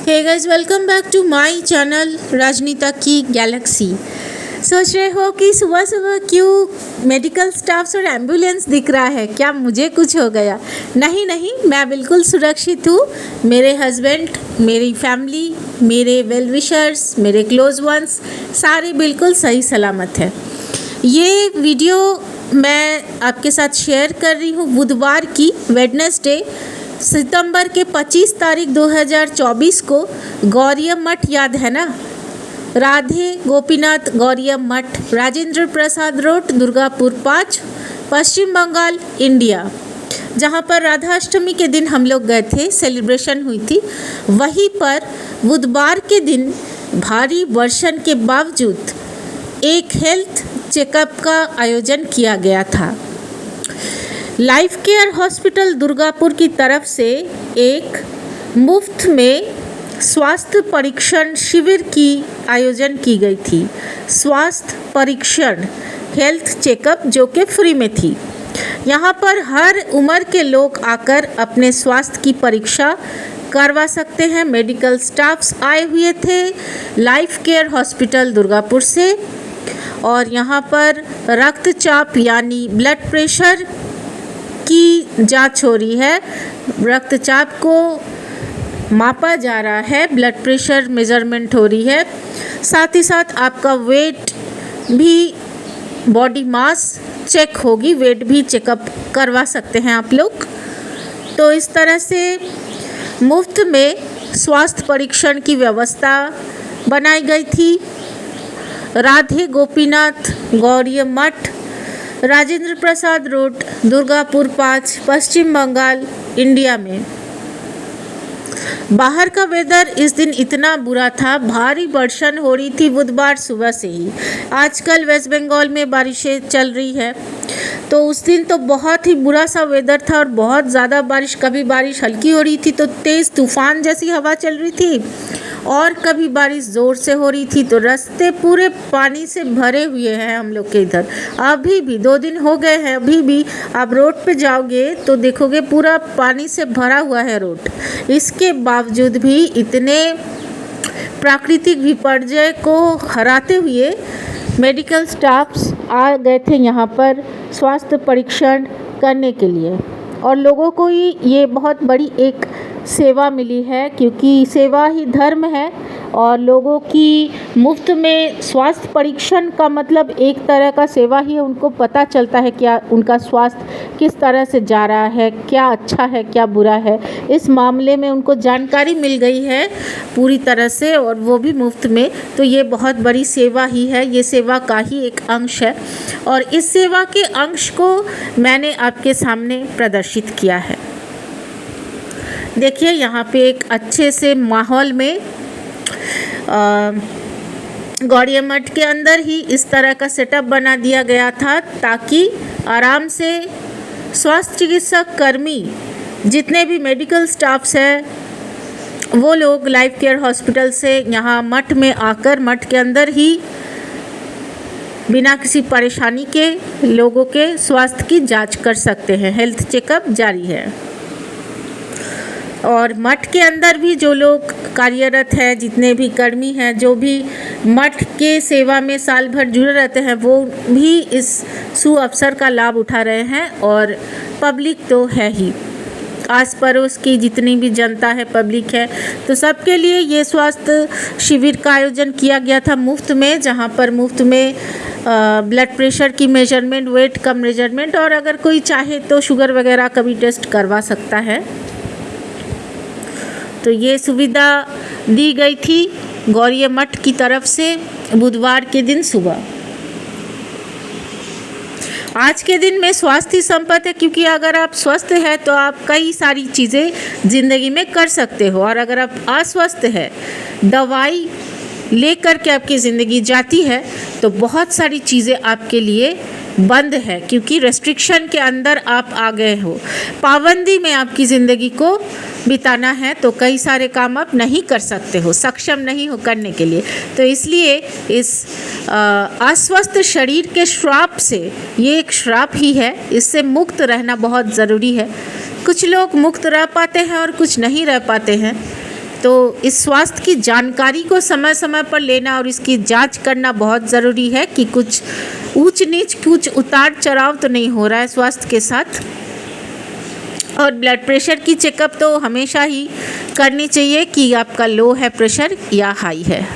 Hey guys, welcome back to my channel Rajneeta की galaxy. सोच रहे हो कि सुबह सुबह क्यों मेडिकल स्टाफ्स और एम्बुलेंस दिख रहा है, क्या मुझे कुछ हो गया? नहीं नहीं, मैं बिल्कुल सुरक्षित हूँ। मेरे हस्बैंड, मेरी फैमिली, मेरे वेल विशर्स, मेरे क्लोज वंस सारे बिल्कुल सही सलामत हैं। ये वीडियो मैं आपके साथ शेयर कर रही हूँ बुधवार की, वेडनेसडे, सितंबर के 25 तारीख 2024 को। गौरिया मठ याद है ना? राधे गोपीनाथ गौरिया मठ, राजेंद्र प्रसाद रोड, दुर्गापुर 5, पश्चिम बंगाल, इंडिया। जहाँ पर राधाष्टमी के दिन हम लोग गए थे, सेलिब्रेशन हुई थी। वहीं पर बुधवार के दिन भारी वर्षण के बावजूद एक हेल्थ चेकअप का आयोजन किया गया था। लाइफ केयर हॉस्पिटल दुर्गापुर की तरफ से एक मुफ्त में स्वास्थ्य परीक्षण शिविर की आयोजन की गई थी। स्वास्थ्य परीक्षण, हेल्थ चेकअप जो कि फ्री में थी। यहाँ पर हर उम्र के लोग आकर अपने स्वास्थ्य की परीक्षा करवा सकते हैं। मेडिकल स्टाफ्स आए हुए थे लाइफ केयर हॉस्पिटल दुर्गापुर से, और यहाँ पर रक्तचाप यानी ब्लड प्रेशर की जांच हो रही है। रक्तचाप को मापा जा रहा है, ब्लड प्रेशर मेजरमेंट हो रही है। साथ ही साथ आपका वेट भी, बॉडी मास चेक होगी, वेट भी चेकअप करवा सकते हैं आप लोग। तो इस तरह से मुफ्त में स्वास्थ्य परीक्षण की व्यवस्था बनाई गई थी। राधे गोपीनाथ गौरिया मठ, राजेंद्र प्रसाद रोड, दुर्गापुर 5, पश्चिम बंगाल, इंडिया में। बाहर का वेदर इस दिन इतना बुरा था, भारी वर्षण हो रही थी बुधवार सुबह से ही। आजकल वेस्ट बंगाल में बारिशें चल रही है, तो उस दिन तो बहुत ही बुरा सा वेदर था और बहुत ज़्यादा बारिश। कभी बारिश हल्की हो रही थी तो तेज़ तूफान जैसी हवा चल रही थी, और कभी बारिश ज़ोर से हो रही थी। तो रास्ते पूरे पानी से भरे हुए हैं हम लोग के इधर। अभी भी 2 दिन हो गए हैं, अभी भी आप रोड पे जाओगे तो देखोगे पूरा पानी से भरा हुआ है रोड। इसके बावजूद भी इतने प्राकृतिक विपर्यय को हराते हुए मेडिकल स्टाफ्स आ गए थे यहाँ पर स्वास्थ्य परीक्षण करने के लिए। और लोगों को ये बहुत बड़ी एक सेवा मिली है, क्योंकि सेवा ही धर्म है। और लोगों की मुफ्त में स्वास्थ्य परीक्षण का मतलब एक तरह का सेवा ही है। उनको पता चलता है क्या उनका स्वास्थ्य किस तरह से जा रहा है, क्या अच्छा है, क्या बुरा है। इस मामले में उनको जानकारी मिल गई है पूरी तरह से, और वो भी मुफ्त में। तो ये बहुत बड़ी सेवा ही है, ये सेवा का ही एक अंश है। और इस सेवा के अंश को मैंने आपके सामने प्रदर्शित किया है। देखिए, यहाँ पे एक अच्छे से माहौल में गौरिया मठ के अंदर ही इस तरह का सेटअप बना दिया गया था, ताकि आराम से स्वास्थ्य चिकित्सक कर्मी, जितने भी मेडिकल स्टाफ्स हैं, वो लोग लाइफ केयर हॉस्पिटल से यहाँ मठ में आकर मठ के अंदर ही बिना किसी परेशानी के लोगों के स्वास्थ्य की जांच कर सकते हैं। हेल्थ चेकअप जारी है। और मठ के अंदर भी जो लोग कार्यरत हैं, जितने भी कर्मी हैं, जो भी मठ के सेवा में साल भर जुड़े रहते हैं, वो भी इस सुअवसर का लाभ उठा रहे हैं। और पब्लिक तो है ही, आस पड़ोस की जितनी भी जनता है, पब्लिक है, तो सबके लिए ये स्वास्थ्य शिविर का आयोजन किया गया था मुफ्त में। जहाँ पर मुफ्त में ब्लड प्रेशर की मेजरमेंट, वेट का मेजरमेंट, और अगर कोई चाहे तो शुगर वगैरह का भी टेस्ट करवा सकता है। तो ये सुविधा दी गई थी गौरिया मठ की तरफ से बुधवार के दिन सुबह। आज के दिन में स्वास्थ्य संपत्ति है, क्योंकि अगर आप स्वस्थ हैं तो आप कई सारी चीज़ें ज़िंदगी में कर सकते हो, और अगर आप अस्वस्थ हैं, दवाई लेकर के आपकी ज़िंदगी जाती है, तो बहुत सारी चीज़ें आपके लिए बंद है, क्योंकि रेस्ट्रिक्शन के अंदर आप आ गए हो। पाबंदी में आपकी ज़िंदगी को बिताना है, तो कई सारे काम आप नहीं कर सकते हो, सक्षम नहीं हो करने के लिए। तो इसलिए इस अस्वस्थ शरीर के श्राप से, ये एक श्राप ही है, इससे मुक्त रहना बहुत ज़रूरी है। कुछ लोग मुक्त रह पाते हैं और कुछ नहीं रह पाते हैं। तो इस स्वास्थ्य की जानकारी को समय समय पर लेना और इसकी जांच करना बहुत ज़रूरी है कि कुछ ऊंच नीच, कुछ उतार चढ़ाव तो नहीं हो रहा है स्वास्थ्य के साथ। और ब्लड प्रेशर की चेकअप तो हमेशा ही करनी चाहिए कि आपका लो है प्रेशर या हाई है।